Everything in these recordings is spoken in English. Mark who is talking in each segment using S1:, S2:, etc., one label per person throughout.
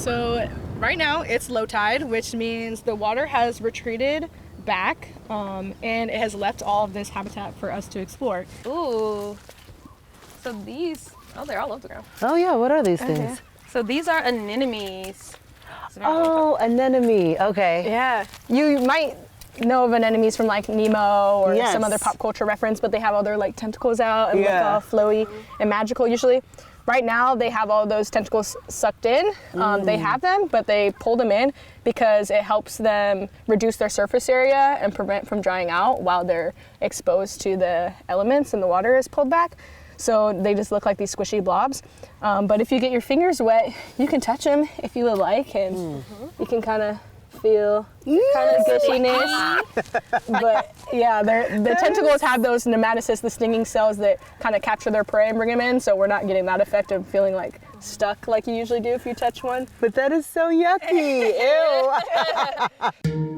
S1: So right now it's low tide, which means the water has retreated back and it has left all of this habitat for us to explore.
S2: Ooh. So these, oh, they're all over the ground.
S3: Oh yeah, what are these things?
S2: Okay. So these are anemones.
S3: Oh, anemone. Okay.
S1: Yeah, you might know of anemones from like Nemo or
S3: Yes.
S1: some other pop culture reference, but they have all their like tentacles out and
S3: Yeah.
S1: look all flowy and magical usually. Right now they have all those tentacles sucked in. They have them, but they pull them in because it helps them reduce their surface area and prevent from drying out while they're exposed to the elements and the water is pulled back. So they just look like these squishy blobs. But if you get your fingers wet, you can touch them if you would like, and you can kind of feel kind of gushiness. But yeah, the tentacles have those nematocysts, the stinging cells that kind of capture their prey and bring them in. So we're not getting that effect of feeling like stuck like you usually do if you touch one.
S3: But that is so yucky. Ew.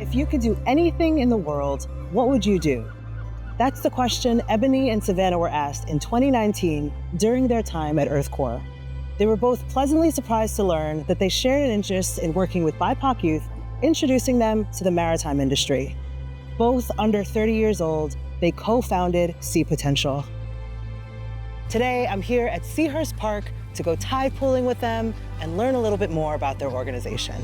S3: If you could do anything in the world, what would you do? That's the question Ebony and Savannah were asked in 2019 during their time at Earth Corps. They were both pleasantly surprised to learn that they shared an interest in working with BIPOC youth, introducing them to the maritime industry. Both under 30 years old, they co-founded Sea Potential. Today, I'm here at Seahurst Park to go tide pooling with them and learn a little bit more about their organization.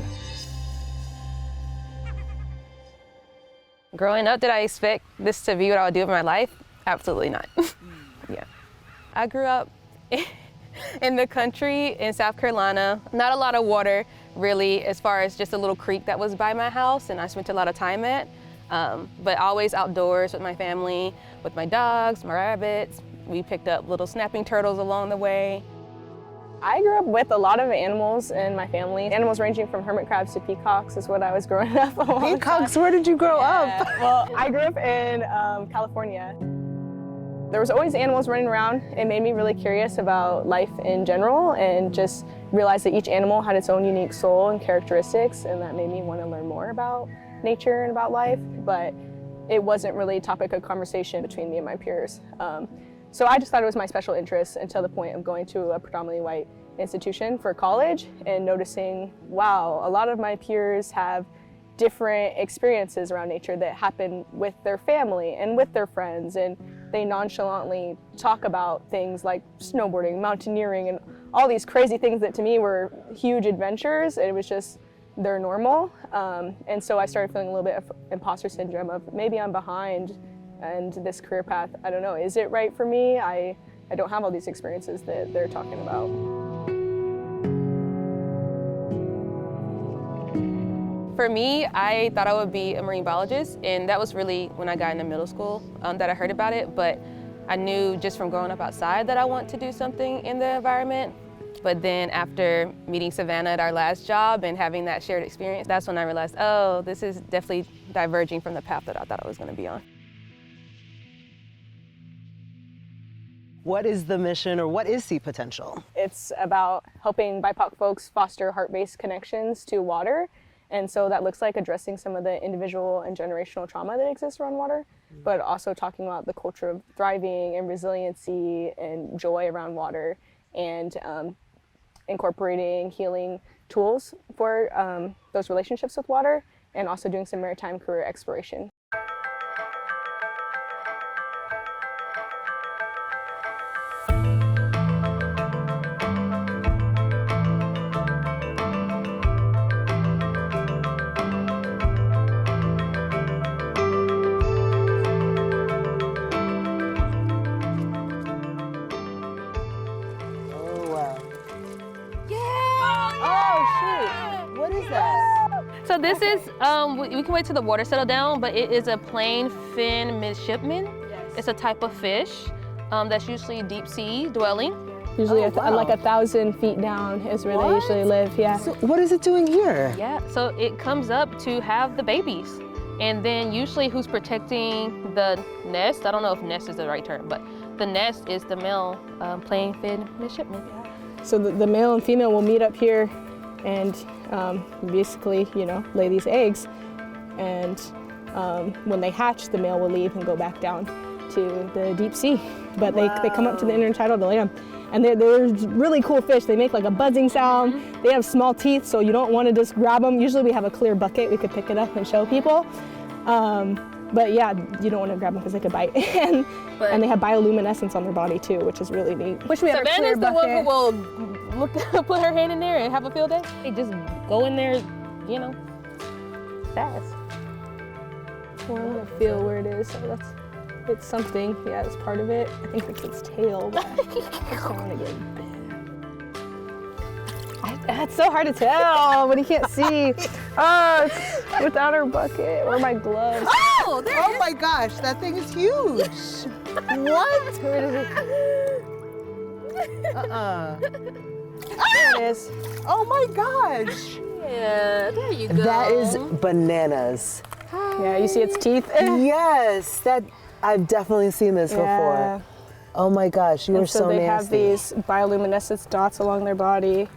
S2: Growing up, did I expect this to be what I would do with my life? Absolutely not. Yeah. I grew up in the country in South Carolina. Not a lot of water, really, as far as just a little creek that was by my house, and I spent a lot of time at. But always outdoors with my family, with my dogs, my rabbits. We picked up little snapping turtles along the way.
S1: I grew up with a lot of animals in my family. Animals ranging from hermit crabs to peacocks is what I was growing up alongside.
S3: Peacocks, where did you grow up?
S1: Well, I grew up in California. There was always animals running around. It made me really curious about life in general and just realized that each animal had its own unique soul and characteristics, and that made me want to learn more about nature and about life, but it wasn't really a topic of conversation between me and my peers. So I just thought it was my special interest until the point of going to a predominantly white institution for college and noticing, wow, a lot of my peers have different experiences around nature that happen with their family and with their friends, and they nonchalantly talk about things like snowboarding, mountaineering, and all these crazy things that to me were huge adventures, and it was just they're normal. And so I started feeling a little bit of imposter syndrome of maybe I'm behind and this career path, I don't know, is it right for me? I don't have all these experiences that they're talking about.
S2: For me, I thought I would be a marine biologist, and that was really when I got into middle school that I heard about it, but I knew just from growing up outside that I want to do something in the environment. But then after meeting Savannah at our last job and having that shared experience, that's when I realized, oh, this is definitely diverging from the path that I thought I was going to be on.
S3: What is the mission, or what is Sea Potential?
S1: It's about helping BIPOC folks foster heart-based connections to water. And so that looks like addressing some of the individual and generational trauma that exists around water, but also talking about the culture of thriving and resiliency and joy around water, and incorporating healing tools for those relationships with water, and also doing some maritime career exploration.
S2: this is, we can wait till the water settle down, but it is a plain fin midshipman. Yes. It's a type of fish that's usually deep sea dwelling.
S1: Usually like 1,000 feet down is where they usually live, yeah.
S4: So what is it doing here?
S2: Yeah, so it comes up to have the babies. And then usually who's protecting the nest, I don't know if nest is the right term, but the nest is the male plain fin midshipman.
S1: So the male and female will meet up here and basically, you know, lay these eggs. And when they hatch, the male will leave and go back down to the deep sea. But they come up to the intertidal to lay them. And they're really cool fish. They make like a buzzing sound. Mm-hmm. They have small teeth, so you don't want to just grab them. Usually we have a clear bucket. We could pick it up and show people. But yeah, you don't want to grab them because they could bite. and they have bioluminescence on their body too, which is really neat. Wish we had a clear bucket.
S2: Savannah's the one who will put her hand in there and have a field day. They just go in there, you know, fast.
S1: Well, I'm gonna feel where it is. So it's something. Yeah, it's part of it. I think it's its tail. But I just don't want to get bit. It's so hard to tell when you can't see. Oh, it's without her bucket or my gloves.
S4: Oh, oh my gosh, that thing is huge. What?
S1: Where is it? There it is.
S4: Oh my gosh.
S2: Yeah, there you go.
S4: That is bananas.
S1: Yeah, you see its teeth?
S4: Yes, I've definitely seen this before. Oh my gosh, you are so nasty.
S1: So they have these bioluminescence dots along their body.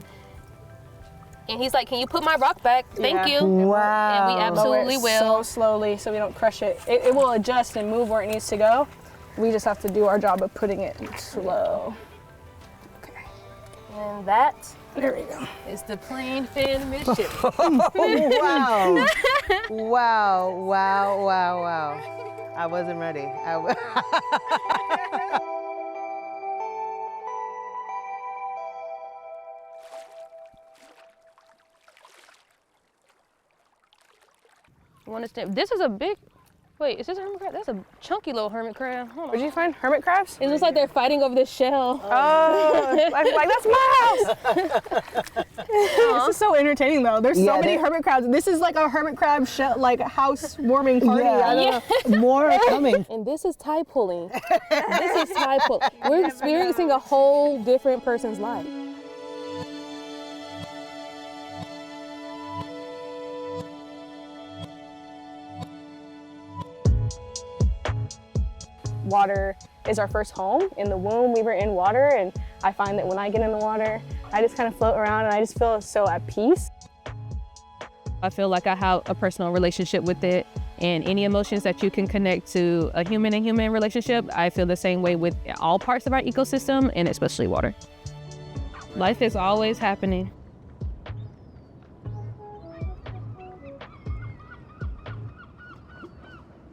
S2: And he's like, can you put my rock back? Thank you.
S4: Wow.
S2: And we absolutely will.
S1: So slowly so we don't crush it. It will adjust and move where it needs to go. We just have to do our job of putting it slow. Okay.
S2: And that
S1: there we go.
S2: Is the plain fin midship.
S4: Wow. Wow, wow, wow, wow. I wasn't ready.
S2: You understand? This is a big, wait, is this a hermit crab? That's a chunky little hermit crab. Hold on.
S1: Where'd you find hermit crabs?
S2: It looks like they're fighting over the shell.
S1: Oh, like that's my house. This is so entertaining though. There's so many hermit crabs. This is like a hermit crab shell, like a house warming party. I don't know.
S4: More are coming.
S2: And this is tidepooling. This is tidepooling. We're experiencing a whole different person's life.
S1: Water is our first home. In the womb, we were in water, and I find that when I get in the water, I just kind of float around and I just feel so at peace.
S2: I feel like I have a personal relationship with it, and any emotions that you can connect to a human and human relationship, I feel the same way with all parts of our ecosystem, and especially water. Life is always happening.